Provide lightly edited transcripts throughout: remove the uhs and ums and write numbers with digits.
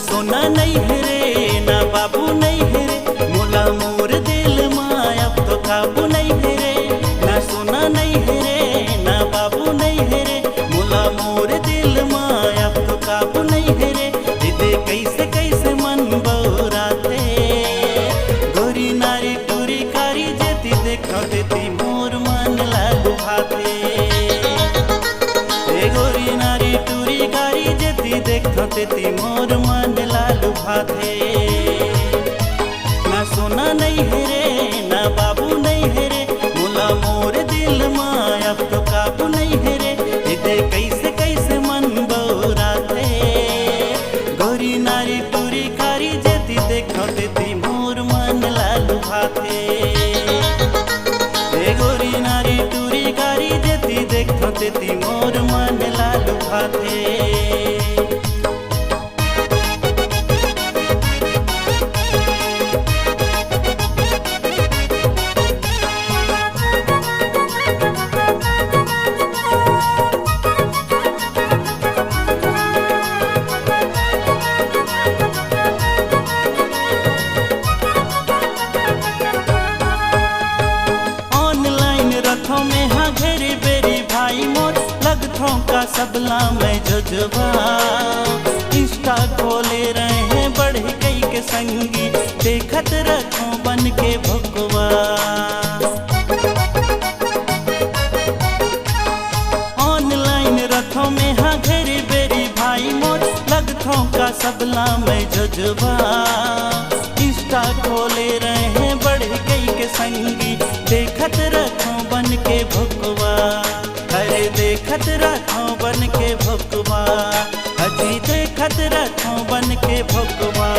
सोना नहीं है रे ना बाबू नहीं है रे, मोला मोर दिल माँ अब तो काबू नहीं है रे। ना सोना नहीं है रे ना बाबू नहीं है रे, मोला मोर दिल माँ अब तो काबू नहीं है रे। दे कैसे कैसे मन बौराते, गोरी नारी टूरी कारी जेती देखो देती मोर मन लागू भाते। गोरी नारी टूरी कारी जेती देखो देती मोर मन लालू भाते। ना सोना नहीं है रे ना बाबू नहीं है रे, मोला मोर दिल माँ अब तो काबू नहीं है रे। दे कैसे कैसे मन बौराते, गोरी नारी टूरी कारी जेती देखो देती मोर मन लालू भाते। गोरी नारी टूरी कारी जेती देखो देती मोर मन लालू भाते। में हाँ घेरी बेरी भाई मोर लगथों का सबला में जज्बा। इंस्टा खोले रहे हैं बढ़ गई के संगी, देखत रखो बन के भगवा। ऑनलाइन रथों में हाँ घेरी बेरी भाई मोर लगथों का सबला में जज्बा। इंस्टा खोले रहे हैं बढ़ गई के संगी, देखत रखो बन के भगवा। अरे देखत रखो बन के भगवा, अजी देखत रखो बन के भगवा।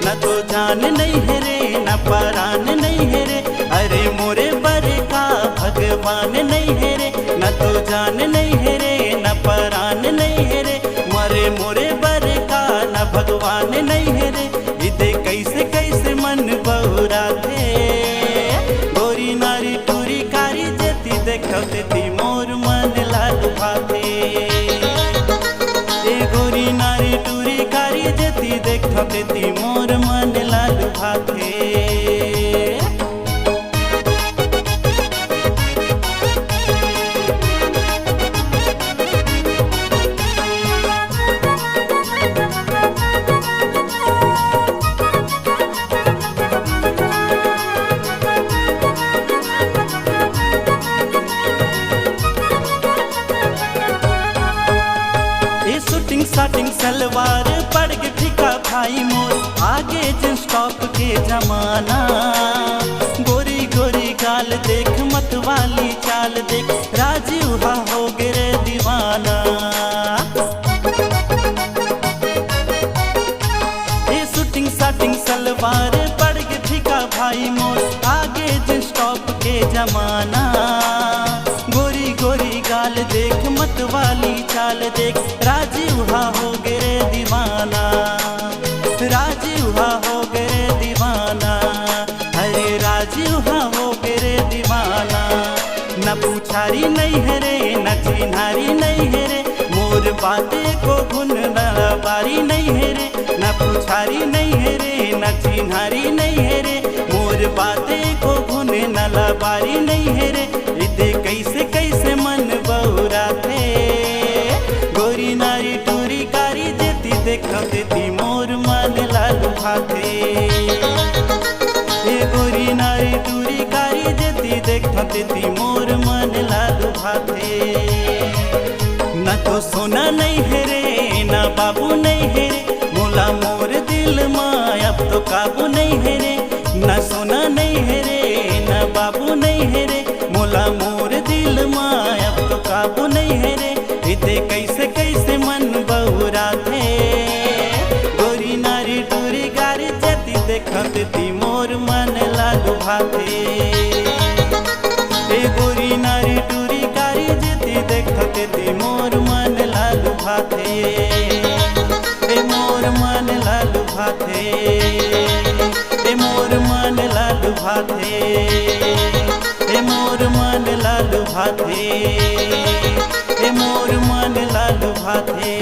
न तो जान नहीं है रे न परान नहीं है रे, अरे मोरे बरे का भगवान नहीं है रे। न तो जान नहीं है रे न परान नहीं है रे, मरे मोरे बरे का न भगवान नहीं है रे। इदे कैसे कैसे मन बौराते, गोरी नारी टूरी कारी जेती देखो देती मोर मन लालू भाते। गोरी नारी टूरी कारी जेती देखो देती मोर मन लालू भाते। शूटिंग सलवार पड़ के फीका भाई मोर, आगे जींस टॉप के जमाना। गोरी गोरी गाल देख मत वाली चाल देख, राजीव हा हो गिरे दीवाना। ये शूटिंग सलवार पड़ के फीका भाई मोर, आगे जींस टॉप के जमाना। गोरी गोरी गाल देख मत वाली चाल देख, राजीव हा हो गिरे दीवाना। राजीव हा हो गिरे दीवाना, अरे राजीव हा हो गिरे दीवाना। न पूछारी नहीं है रे न चिन्हारी नहीं है रे, मोर बातें को गुन बारी नहीं है रे। न पूछारी नहीं है रे न चिन्हारी नहीं है रे, मोर बातें को गुन बारी नहीं है रे। इदे कैसे कैसे मन बौराते, गोरी नारी टूरी कारी जेती देखो देती मोर मन लालू भाते। गोरी नारी टूरी कारी जेती देखो देती मोर मन लालू भाते। न तो सोना नहीं है रे ना बाबू नहीं है रे, मोला मोर दिल माँ अब तो काबू नहीं है रे। न सोना नहीं है रे ना बाबू नहीं है रे, मोला मोर दिल माँ अब तो काबू नहीं है रे। इदे कैसे कैसे मन बौराते, गोरी नारी टूरी कारी जेती देखो देती मोर मन लालू भाते। गोरी नारी टूरी कारी जेती देखो देती मोर मन लालू भाते। मोर मन लालू भाते, मोर मन लालू भाते। मोर मन लालू भाते, मोर मन लालू भाते।